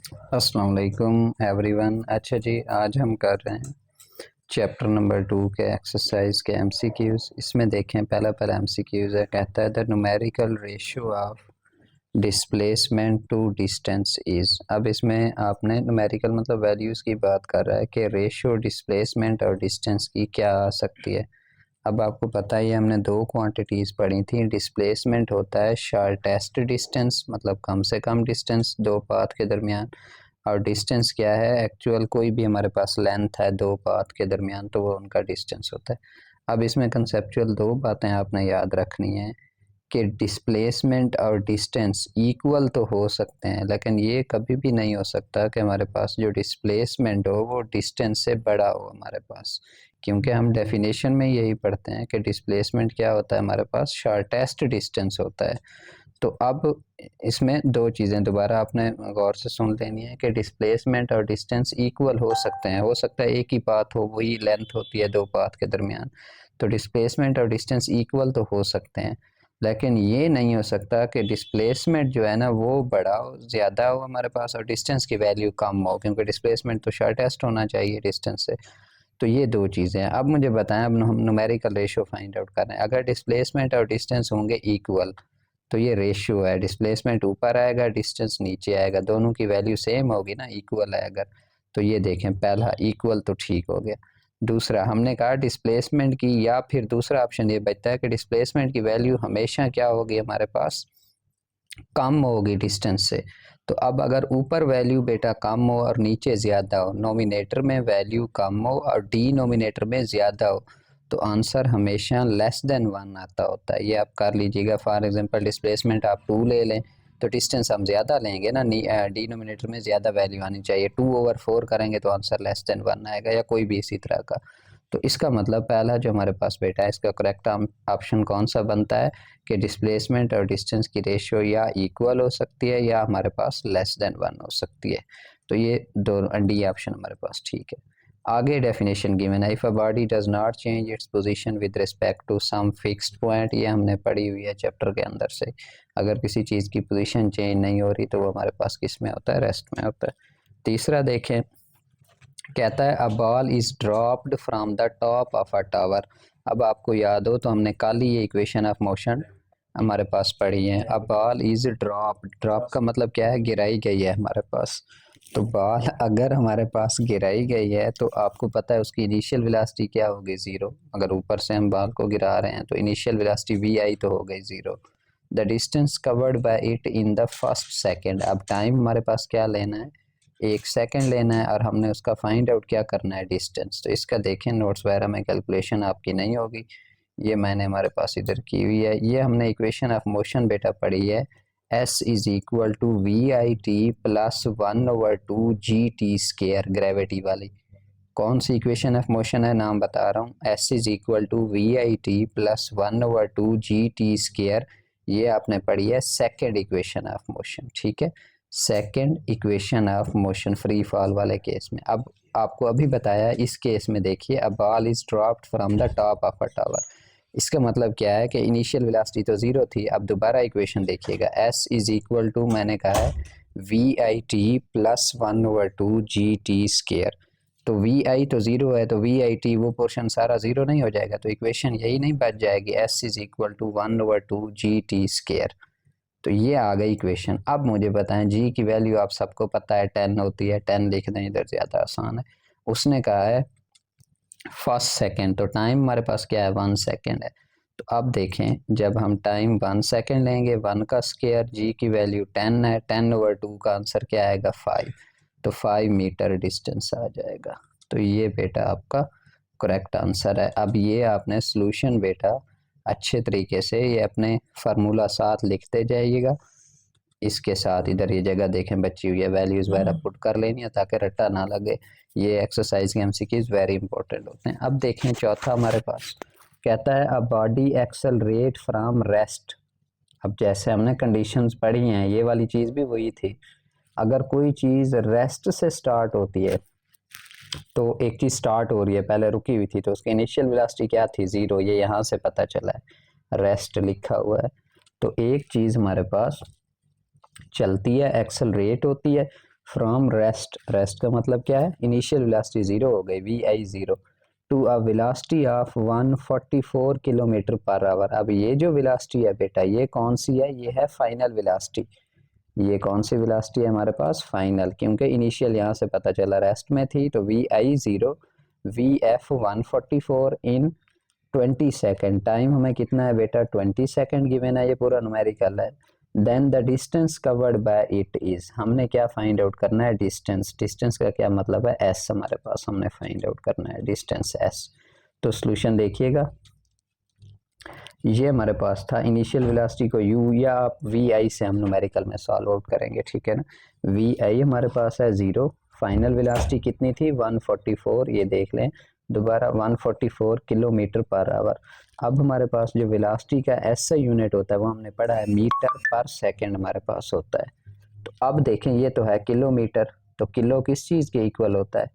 अस्सलाम वालेकुम एवरीवन। अच्छा जी, आज हम कर रहे हैं चैप्टर नंबर 2 के एक्सरसाइज के एमसीक्यूज। इसमें देखें, पहला एमसीक्यूज है, कहता है the numerical ratio of displacement to distance is. अब इसमें आपने न्यूमेरिकल मतलब वैल्यूज़ की बात कर रहा है कि रेशियो डिस्प्लेसमेंट और डिस्टेंस की क्या आ सकती है। अब आपको पता ही है, हमने दो क्वांटिटीज़ पढ़ी थी। डिस्प्लेसमेंट होता है शॉर्टेस्ट डिस्टेंस, मतलब कम से कम डिस्टेंस दो पाथ के दरमियान, और डिस्टेंस क्या है, एक्चुअल कोई भी हमारे पास लेंथ है दो पाथ के दरमियान, तो वो उनका डिस्टेंस होता है। अब इसमें कंसेप्चुअल दो बातें आपने याद रखनी है कि डिस्प्लेसमेंट और डिस्टेंस इक्वल तो हो सकते हैं, लेकिन ये कभी भी नहीं हो सकता कि हमारे पास जो डिस्प्लेसमेंट हो वो डिस्टेंस से बड़ा हो हमारे पास, क्योंकि हम डेफिनेशन में यही पढ़ते हैं कि डिस्प्लेसमेंट क्या होता है, हमारे पास शॉर्टेस्ट डिस्टेंस होता है। तो अब इसमें दो चीज़ें दोबारा आपने गौर से सुन लेनी है कि डिस्प्लेसमेंट और डिस्टेंस इक्वल हो सकते हैं। हो सकता है एक ही पाथ हो, वही लेंथ होती है दो पाथ के दरमियान, तो डिस्प्लेसमेंट और डिस्टेंस इक्वल तो हो सकते हैं, लेकिन ये नहीं हो सकता कि डिस्प्लेसमेंट जो है ना वो बड़ा हो, ज़्यादा हो हमारे पास, और डिस्टेंस की वैल्यू कम हो, क्योंकि डिस्प्लेसमेंट तो शॉर्टेस्ट होना चाहिए डिस्टेंस से। तो ये दो चीज़ें हैं। अब मुझे बताएं, अब हम न्यूमेरिकल रेशियो फाइंड आउट कर रहे हैं। अगर डिस्प्लेसमेंट और डिस्टेंस होंगे इक्वल, तो ये रेशियो है, डिस्प्लेसमेंट ऊपर आएगा, डिस्टेंस नीचे आएगा, दोनों की वैल्यू सेम होगी ना, इक्वल है अगर। तो ये देखें, पहला इक्वल तो ठीक हो गया। दूसरा हमने कहा डिस्प्लेसमेंट की, या फिर दूसरा ऑप्शन ये बचता है कि डिस्प्लेसमेंट की वैल्यू हमेशा क्या होगी हमारे पास, कम होगी डिस्टेंस से। तो अब अगर ऊपर वैल्यू बेटा कम हो और नीचे ज़्यादा हो, नोमिनेटर में वैल्यू कम हो और डिनोमिनेटर में ज़्यादा हो, तो आंसर हमेशा लेस देन 1 आता होता है। ये आप कर लीजिएगा। फॉर एग्जांपल डिस्प्लेसमेंट आप 2 ले लें, तो डिस्टेंस हम ज़्यादा लेंगे ना, डिनोमिनेटर में ज़्यादा वैल्यू आनी चाहिए। 2/4 करेंगे तो आंसर लेस देन 1 आएगा, या कोई भी इसी तरह का। तो इसका मतलब पहला जो हमारे पास बेटा है, इसका करेक्ट ऑप्शन कौन सा बनता है कि डिस्प्लेसमेंट और डिस्टेंस की रेशियो या इक्वल हो सकती है या हमारे पास लेस देन 1 हो सकती है। तो ये दो डी ऑप्शन हमारे पास ठीक है। आगे डेफिनेशन गिवन है, if a body does not change its position with respect to some fixed point. ये हमने पढ़ी हुई है चैप्टर के अंदर से। अगर किसी चीज़ की पोजीशन चेंज नहीं हो रही तो वो हमारे पास किस में होता है, रेस्ट में होता है। तीसरा देखें, कहता है a ball is dropped from the top of a tower. अब आपको याद हो तो हमने कल ही ये इक्वेशन ऑफ मोशन हमारे पास पढ़ी है। A ball is drop, drop का मतलब क्या है, गिराई गई है हमारे पास। तो बॉल अगर हमारे पास गिराई गई है तो आपको पता है उसकी इनिशियल वेलोसिटी क्या होगी, ज़ीरो। अगर ऊपर से हम बॉल को गिरा रहे हैं तो इनिशियल वेलोसिटी वी आई तो हो गई zero. The distance covered by it in the first second. अब टाइम हमारे पास क्या लेना है, 1 सेकेंड लेना है, और हमने उसका फाइंड आउट क्या करना है, डिस्टेंस। तो इसका देखें, नोट्स वगैरह में कैलकुलेशन आपकी नहीं होगी, ये मैंने हमारे पास इधर की हुई है। ये हमने इक्वेशन ऑफ मोशन बेटा पढ़ी है, S is equal to V I T plus 1/2 G T square, gravity वाली। कौन सी इक्वेशन ऑफ मोशन है, नाम बता रहा हूँ, S is equal to V I T plus 1/2 G T square. ये आपने पढ़ी है सेकेंड इक्वेशन ऑफ मोशन, ठीक है, second equation of motion free fall वाले केस में। अब आपको अभी बताया, इस केस में देखिए, a ball is dropped from the top of a tower. इसका मतलब क्या है कि इनिशियल वेलोसिटी तो ज़ीरो थी। अब दोबारा इक्वेशन देखिएगा, एस इज इक्वल टू मैंने कहा है V I T plus 1/2 G T square. तो वी आई तो ज़ीरो है, तो वी आई टी वो पोर्शन सारा ज़ीरो नहीं हो जाएगा, तो इक्वेशन यही नहीं बच जाएगी, S is equal to 1/2 G T square. तो ये आ गई इक्वेशन। अब मुझे बताएं, जी की वैल्यू आप सबको पता है 10 होती है, 10 लिख दें इधर, ज़्यादा आसान है। उसने कहा है फर्स्ट सेकेंड, तो टाइम हमारे पास क्या है, 1 सेकेंड है। तो अब देखें, जब हम टाइम 1 सेकेंड लेंगे, 1 का स्केयर, जी की वैल्यू 10 है, 10/2 का आंसर क्या आएगा, 5। तो 5 मीटर डिस्टेंस आ जाएगा। तो ये बेटा आपका करेक्ट आंसर है। अब ये आपने सोल्यूशन बेटा अच्छे तरीके से ये अपने फार्मूला साथ लिखते जाइएगा। इसके साथ इधर ये जगह देखें बची हुई है, वैल्यूज़ वगैरह पुट कर लेनी है ताकि रट्टा ना लगे। ये एक्सरसाइज के एमसीक्यूज वेरी इंपॉर्टेंट होते हैं। अब देखें चौथा हमारे पास, कहता है a body accelerate from rest. अब जैसे हमने कंडीशंस पढ़ी हैं, ये वाली चीज़ भी वही थी। अगर कोई चीज़ रेस्ट से स्टार्ट होती है, तो एक चीज़ स्टार्ट हो रही है, पहले रुकी हुई थी, तो उसकी इनिशियल वेलोसिटी क्या थी, ज़ीरो। ये यहाँ से पता चला है, रेस्ट लिखा हुआ है। तो एक चीज़ हमारे पास चलती है, एक्सेलरेट होती है, फ्रॉम रेस्ट, रेस्ट का मतलब क्या है, इनिशियल वेलोसिटी ज़ीरो हो गई V I zero, to a velocity of 144 kilometre per hour. अब ये जो वेलोसिटी है बेटा ये कौन सी है, ये है फाइनल वेलोसिटी। ये कौन सी वेलोसिटी है हमारे पास, फाइनल, क्योंकि इनिशियल यहाँ से पता चला रेस्ट में थी, तो V I zero V F 144 in 20 second. Time हमें कितना है बेटा 20 सेकेंड गिवन है, ये पूरा न्यूमेरिकल है। Then the distance covered by it is, हमने क्या फाइंड आउट करना है, डिस्टेंस। डिस्टेंस का क्या मतलब है, एस हमारे पास, हमने फाइंड आउट करना है डिस्टेंस एस। तो सोल्यूशन देखिएगा, ये हमारे पास था इनिशियल वेलोसिटी को यू या वी आई से हम न्यूमेरिकल में सॉल्व आउट करेंगे, ठीक है ना। वी आई हमारे पास है ज़ीरो, फाइनल वेलोसिटी कितनी थी 144, ये देख लें दोबारा 144 किलोमीटर पर आवर। अब हमारे पास जो वेलोसिटी का एस से यूनिट होता है वो हमने पढ़ा है मीटर पर सेकंड हमारे पास होता है। तो अब देखें ये तो है किलोमीटर, तो किलो किस चीज़ के इक्वल होता है,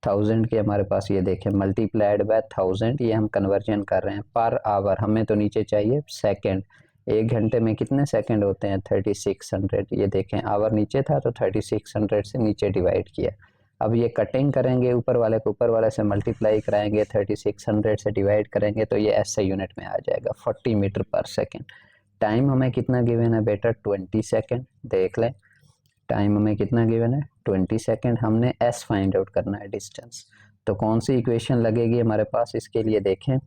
1000 के हमारे पास, ये देखें मल्टीप्लाइड बाय 1000, ये हम कन्वर्जन कर रहे हैं पर आवर, हमें तो नीचे चाहिए सेकंड। एक घंटे में कितने सेकंड होते हैं 3600, ये देखें आवर नीचे था तो 3600 से नीचे डिवाइड किया। अब ये कटिंग करेंगे, ऊपर वाले को ऊपर वाले से मल्टीप्लाई कराएंगे, 3600 से डिवाइड करेंगे तो ये ऐसे यूनिट में आ जाएगा 40 मीटर पर सेकेंड। टाइम हमें कितना गिवन है बेटा 20 सेकेंड, देख लें टाइम हमें कितना गिवन है 20 सेकेंड, हमने एस फाइंड आउट करना है डिस्टेंस। तो कौन सी इक्वेशन लगेगी हमारे पास इसके लिए, देखें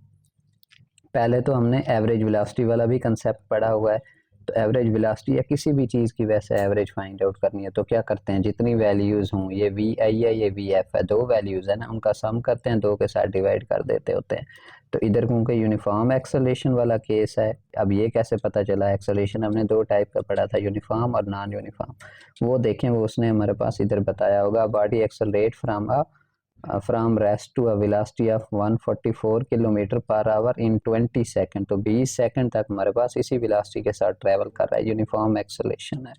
पहले तो हमने एवरेज वेलोसिटी वाला भी कंसेप्ट पढ़ा हुआ है। तो एवरेज वेलोसिटी या किसी भी चीज़ की वैसे एवरेज फाइंड आउट करनी है तो क्या करते हैं, जितनी वैल्यूज़ हों, ये वी आई है ये वी एफ है, दो वैल्यूज़ है ना, उनका सम करते हैं, दो के साथ डिवाइड कर देते होते हैं। तो इधर क्योंकि यूनिफॉर्म एक्सेलरेशन वाला केस है, अब ये कैसे पता चला, एक्सेलरेशन हमने दो टाइप का पढ़ा था, यूनिफॉर्म और नॉन यूनिफॉर्म। वो देखें वो उसने हमारे पास इधर बताया होगा, body accelerate from rest to a velocity of 144 kilometre per hour in 20 second. तो 20 सेकंड तक हमारे पास इसी वेलोसिटी के साथ ट्रेवल कर रहा है, यूनिफॉर्म एक्सेलरेशन है।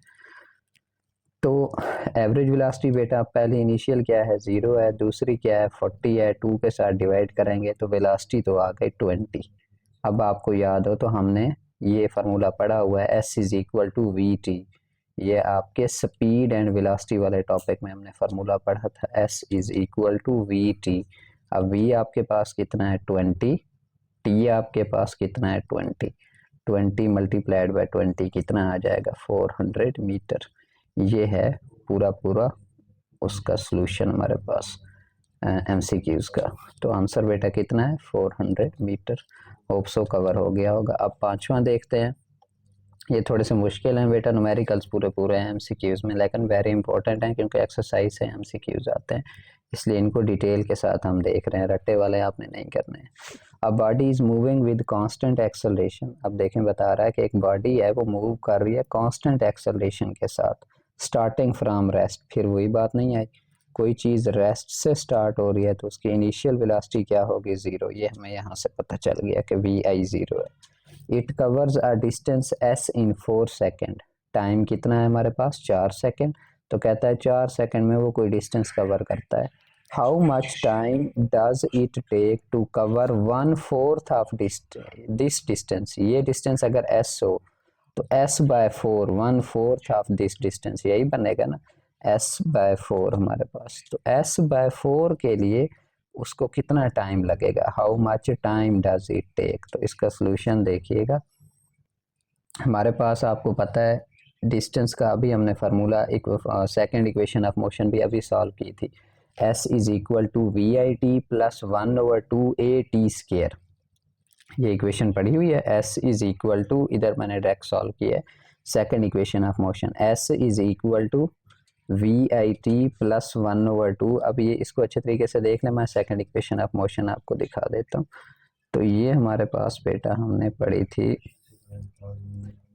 तो एवरेज वेलोसिटी बेटा पहले इनिशियल क्या है ज़ीरो है, दूसरी क्या है 40 है, 2 के साथ डिवाइड करेंगे तो वेलोसिटी तो आ गई 20। अब आपको याद हो तो हमने ये फार्मूला पढ़ा हुआ है S is equal to V T, ये आपके स्पीड एंड वेलोसिटी वाले टॉपिक में हमने फार्मूला पढ़ा था, S is equal to V T. अब वी आपके पास कितना है 20, टी आपके पास कितना है 20, 20 मल्टीप्लाइड बाय 20 कितना आ जाएगा 400 मीटर। ये है पूरा पूरा उसका सॉल्यूशन हमारे पास एमसीक्यूज का। तो आंसर बेटा कितना है 400 मीटर। होप सो कवर हो गया होगा। अब पांचवा देखते हैं, ये थोड़े से मुश्किल हैं बेटा, न्यूमेरिकल्स पूरे पूरे हैं एमसीक्यूज में, लेकिन वेरी इंपॉर्टेंट हैं क्योंकि एक्सरसाइज से एमसीक्यूज आते हैं, इसलिए इनको डिटेल के साथ हम देख रहे हैं, रट्टे वाले आपने नहीं करने हैं। अब body is moving with constant acceleration, अब देखें बता रहा है कि एक बॉडी है वो मूव कर रही है कांस्टेंट एक्सेलरेशन के साथ, स्टार्टिंग फ्रॉम रेस्ट, फिर वही बात नहीं आई, कोई चीज़ रेस्ट से स्टार्ट हो रही है तो उसकी इनिशियल वेलोसिटी क्या होगी ज़ीरो, ये हमें यहाँ से पता चल गया कि वी आई ज़ीरो है। It covers a distance S in 4 second, time कितना है हमारे पास 4 सेकेंड, तो कहता है 4 सेकेंड में वो कोई डिस्टेंस कवर करता है। How much time does it take to cover 1/4 of this distance, ये डिस्टेंस अगर एस हो तो s by 4 1/4 of this distance, यही बनेगा ना s बाय 4 हमारे पास। तो s बाय 4 के लिए उसको कितना टाइम लगेगा, how much time does it take. तो इसका सोल्यूशन देखिएगा, हमारे पास आपको पता है डिस्टेंस का अभी हमने formula second equation of motion भी अभी सॉल्व की थी, s is equal to V I T plus 1/2 A T square, ये इक्वेशन पढ़ी हुई है। s इज इक्वल टू, इधर मैंने डायरेक्ट सॉल्व किया है second equation of motion, s is equal to V I T plus 1/2। अब ये इसको अच्छे तरीके से देख लें, मैं सेकेंड इक्वेशन ऑफ मोशन आपको दिखा देता हूँ। तो ये हमारे पास बेटा हमने पढ़ी थी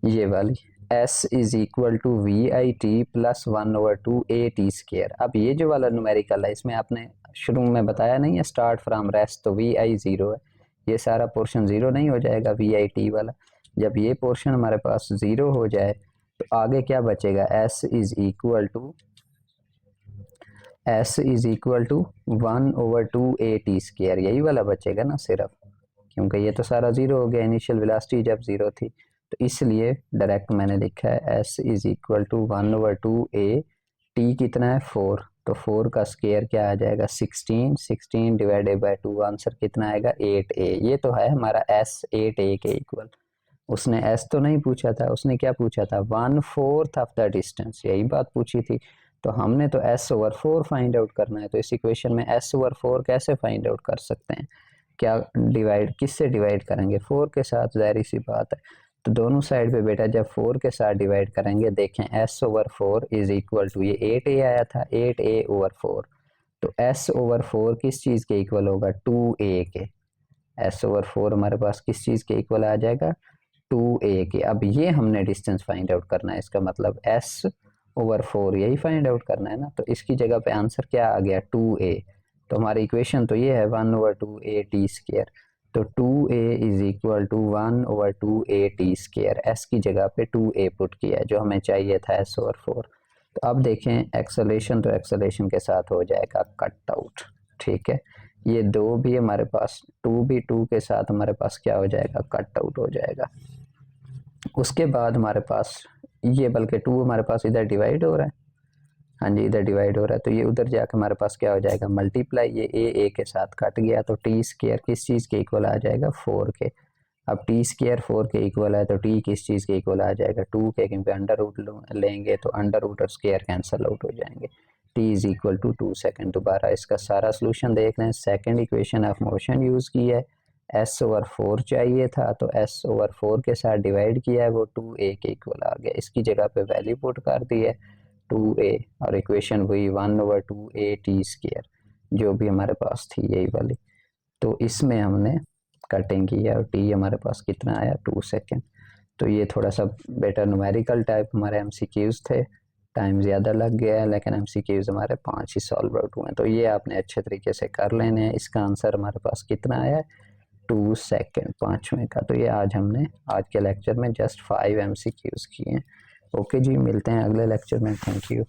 ये वाली, s is equal to V I T plus 1/2 A T square. अब ये जो वाला न्यूमेरिकल है इसमें आपने शुरू में बताया नहीं है स्टार्ट फ्रॉम रेस्ट, तो वी आई ज़ीरो है, ये सारा पोर्शन ज़ीरो नहीं हो जाएगा वी आई टी वाला, जब ये पोर्शन हमारे पास ज़ीरो हो जाए तो आगे क्या बचेगा, s is equal to 1/2 A T square, यही वाला बचेगा ना सिर्फ, क्योंकि ये तो सारा ज़ीरो हो गया, इनिशियल वेलोसिटी जब ज़ीरो थी, तो इसलिए डायरेक्ट मैंने लिखा है s is equal to 1/2 A T कितना है 4, तो 4 का स्क्वायर क्या आ जाएगा 16, 16 डिवाइडेड बाय 2, आंसर कितना आएगा 8a। ये तो है हमारा s 8a के इक्वल। उसने s तो नहीं पूछा था, उसने क्या पूछा था 1/4 ऑफ द डिस्टेंस, यही बात पूछी थी। तो हमने तो s/4 फाइंड आउट करना है, तो इस इक्वेशन में s/4 कैसे फाइंड आउट कर सकते हैं, क्या डिवाइड किससे डिवाइड करेंगे 4 के साथ, ज़ाहिर सी बात है। तो दोनों साइड पे बेटा जब 4 के साथ डिवाइड करेंगे, देखें s/4 इज इक्वल टू, ये 8a आया था 8a/4, तो s/4 किस चीज़ के इक्वल होगा 2a के। s/4 हमारे पास किस चीज़ के इक्वल आ जाएगा 2a के। अब ये हमने डिस्टेंस फाइंड आउट करना है, इसका मतलब s/4 यही फाइंड आउट करना है ना। तो इसकी जगह पे आंसर क्या आ गया 2a। तो हमारी इक्वेशन तो ये है 1/2a t स्क्वायर। तो 2a is equal to 1/2a t square, s की जगह पे 2a पुट किया जो हमें चाहिए था s/4। तो अब देखें एक्सेलेरेशन, तो एक्सेलेरेशन के साथ हो जाएगा कट आउट, ठीक है। ये 2 भी हमारे पास, 2 भी 2 के साथ हमारे पास क्या हो जाएगा कट आउट हो जाएगा। उसके बाद हमारे पास ये, बल्कि 2 हमारे पास इधर डिवाइड हो रहा है, हाँ जी इधर डिवाइड हो रहा है, तो ये उधर जाकर हमारे पास क्या हो जाएगा मल्टीप्लाई, ये ए के साथ कट गया, तो टी स्क्वायर किस चीज़ के इक्वल आ जाएगा 4 के। अब टी स्क्वायर 4 के इक्वल है, तो टी किस चीज़ के इक्वल आ जाएगा 2 के, क्योंकि अंडर रूट लेंगे तो अंडर रूट और स्क्वायर कैंसिल आउट हो जाएंगे। T is equal to 2 second. दोबारा इसका सारा सोल्यूशन देख लें, second equation of motion use की है, s/4 चाहिए था तो s/4 के साथ डिवाइड किया है, वो 2a के इक्वल आ गया, इसकी जगह पे वैल्यू पुट कर दी है 2a, और इक्वेशन हुई 1/2a t स्क्वायर जो भी हमारे पास थी यही वाली। तो इसमें हमने कटिंग की है और t हमारे पास कितना आया 2 सेकेंड। तो ये थोड़ा सा बेटर न्यूमेरिकल टाइप हमारे MCQs थे, टाइम ज़्यादा लग गया है, लेकिन MCQs हमारे 5 ही सॉल्व आउट हुए हैं, तो ये आपने अच्छे तरीके से कर लेने हैं। इसका आंसर हमारे पास कितना आया 2 सेकेंड 5वें का। तो ये आज के लेक्चर में जस्ट 5 MCQs किए हैं। ओके जी, मिलते हैं अगले लेक्चर में, थैंक यू।